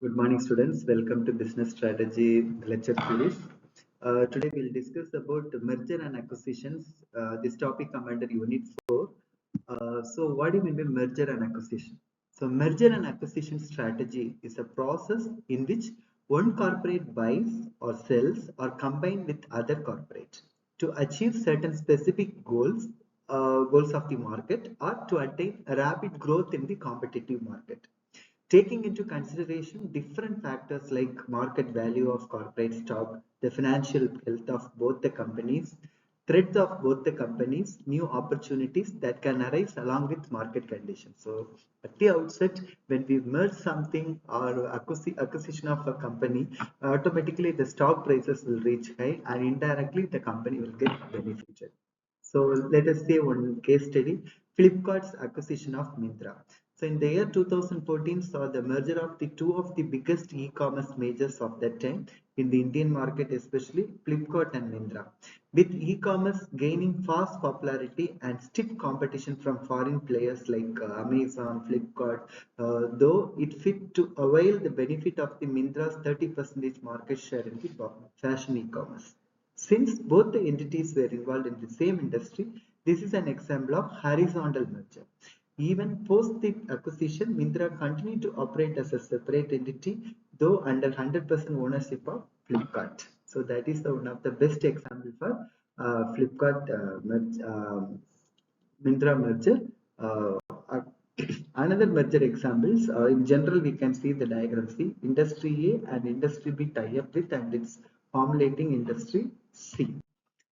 Good morning, students. Welcome to Business Strategy Lecture Series. Today we'll discuss about merger and acquisitions. This topic come under Unit 4. So what do you mean by merger and acquisition? So merger and acquisition strategy is a process in which one corporate buys or sells or combine with other corporate to achieve certain specific goals of the market, or to attain a rapid growth in the competitive market, taking into consideration different factors like market value of corporate stock, the financial health of both the companies, threats of both the companies, new opportunities that can arise along with market conditions. So at the outset, when we merge something or acquisition of a company, automatically the stock prices will reach high and indirectly the company will get benefited. So let us say one case study, Flipkart's acquisition of Myntra. So in the year 2014 saw the merger of the two of the biggest e-commerce majors of that time in the Indian market, especially Flipkart and Myntra. With e-commerce gaining fast popularity and stiff competition from foreign players like Amazon, Flipkart, though it fit to avail the benefit of the Myntra's 30% market share in the fashion e-commerce. Since both the entities were involved in the same industry, this is an example of horizontal merger. Even post the acquisition, Myntra continued to operate as a separate entity, though under 100% ownership of Flipkart. So that is one of the best example for Flipkart Myntra merger. Uh, uh, Another merger examples, in general, we can see the diagram. See, industry A and industry B tie up with, and it's formulating industry C.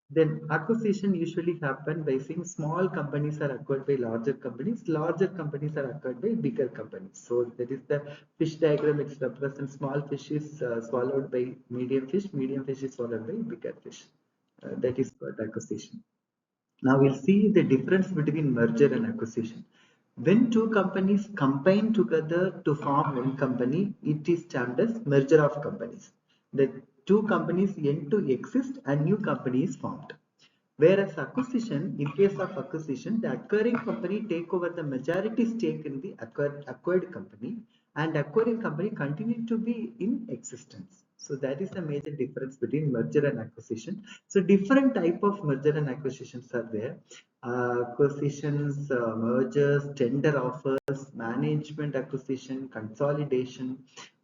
Then acquisition usually happen by seeing small companies are acquired by larger companies are acquired by bigger companies. So that is the fish diagram. It represents small fish is swallowed by medium fish is swallowed by bigger fish. That is called acquisition. Now we'll see the difference between merger and acquisition. When two companies combine together to form one company, it is termed as merger of companies. The two companies end to exist and new company is formed. Whereas acquisition, in case of acquisition, the acquiring company take over the majority stake in the acquired company, and acquiring company continue to be in existence. So that is the major difference between merger and acquisition. So different type of merger and acquisitions are there. Acquisitions, mergers, tender offers, management acquisition, consolidation,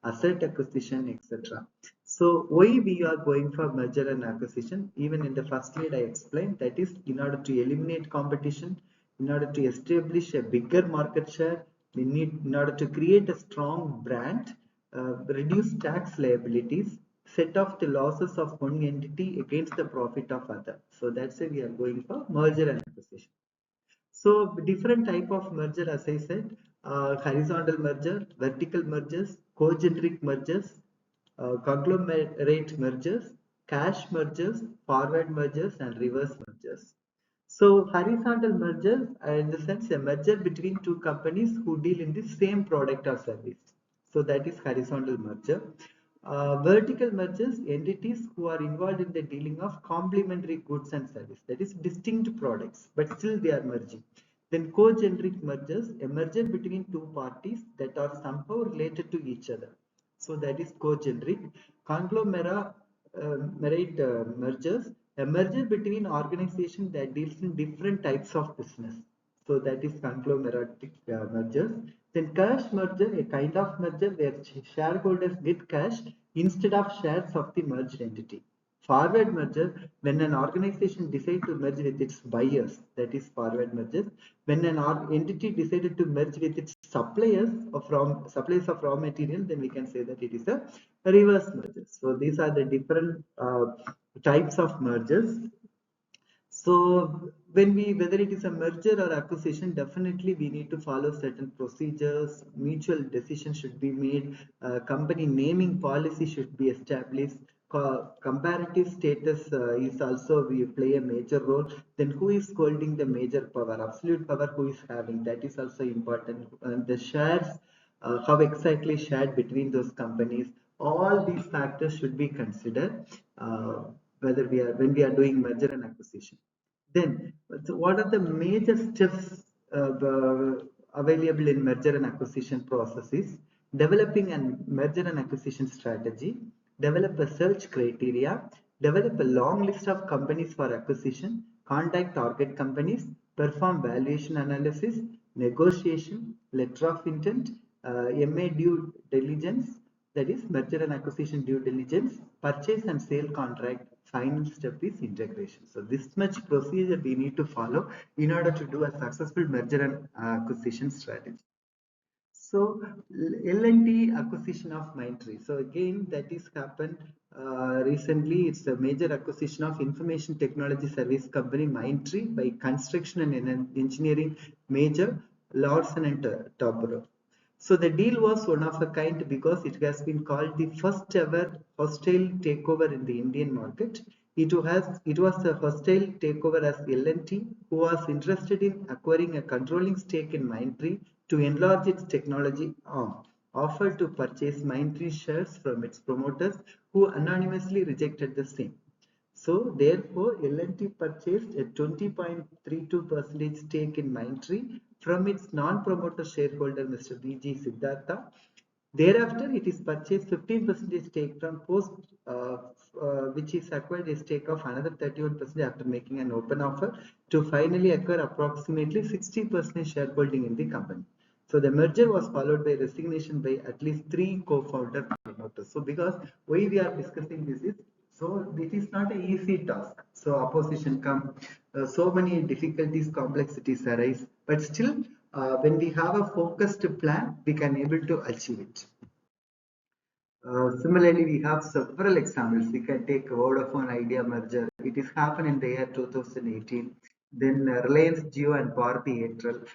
asset acquisition, etc. So why we are going for merger and acquisition? Even in the first slide I explained, that is in order to eliminate competition, in order to establish a bigger market share, we need in order to create a strong brand, reduce tax liabilities, set off the losses of one entity against the profit of other. So that's why we are going for merger and acquisition. So different type of merger, as I said, horizontal merger, vertical mergers, co-generic mergers, conglomerate mergers, cash mergers, forward mergers, and reverse mergers. So horizontal mergers are in the sense a merger between two companies who deal in the same product or service. So that is horizontal merger. Vertical mergers, entities who are involved in the dealing of complementary goods and service, that is distinct products, but still they are merging. Then co-generic mergers, a merger between two parties that are somehow related to each other. So that is co-generic. Conglomerate mergers, a merger between organizations that deals in different types of business. So that is conglomerate mergers. Then cash merger, a kind of merger where shareholders get cash instead of shares of the merged entity. Forward merger, when an organization decides to merge with its buyers, that is forward merger. When an entity decided to merge with its suppliers of raw material, then we can say that it is a reverse merger. So these are the different types of mergers. So when whether it is a merger or acquisition, definitely we need to follow certain procedures. Mutual decision should be made. Company naming policy should be established. Comparative status is also we play a major role. Then who is holding the major power? Absolute power who is having, that is also important. The shares, how exactly shared between those companies. All these factors should be considered whether when we are doing merger and acquisition. Then, so what are the major steps available in merger and acquisition processes? developing a merger and acquisition strategy, develop a search criteria, develop a long list of companies for acquisition, contact target companies, perform valuation analysis, negotiation, letter of intent, MA due diligence, that is merger and acquisition due diligence, purchase and sale contract, final step is integration. So this much procedure we need to follow in order to do a successful merger and acquisition strategy. So L&T acquisition of Mindtree. So again, that is happened recently. It's a major acquisition of information technology service company Mindtree by construction and engineering major Larsen and Toubro. So the deal was one of a kind because it has been called the first ever hostile takeover in the Indian market. It was a hostile takeover as L&T, who was interested in acquiring a controlling stake in Mindtree to enlarge its technology arm, offered to purchase Mindtree shares from its promoters, who anonymously rejected the same. So therefore, L&T purchased a 20.32% stake in Mindtree from its non-promoter shareholder Mr. V.G. Siddhartha. Thereafter, it is purchased 15% stake from Post, which is acquired a stake of another 31% after making an open offer to finally acquire approximately 60% shareholding in the company. So the merger was followed by resignation by at least 3 co-founder promoters. So because why we are discussing this is, so it is not an easy task. So opposition come, so many difficulties, complexities arise, but still when we have a focused plan, we can able to achieve it. Similarly, we have several examples. We can take Vodafone Idea merger. It is happened in the year 2018. Then Reliance Jio and Bharti Airtel.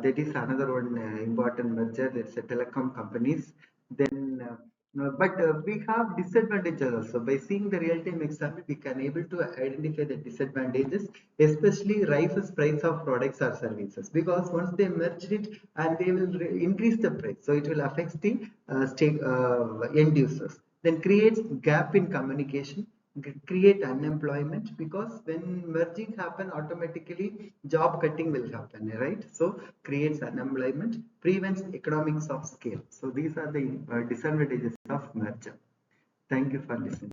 That is another one important merger. It's a telecom companies. Then, but we have disadvantages also. By seeing the real-time example, we can able to identify the disadvantages, especially rises price of products or services. Because once they merge it and they will increase the price, so it will affect the end users. Then creates gap in communication, create unemployment, because when merging happen automatically job cutting will happen, right? So creates unemployment, prevents economics of scale. So these are the disadvantages of merger. Thank you for listening.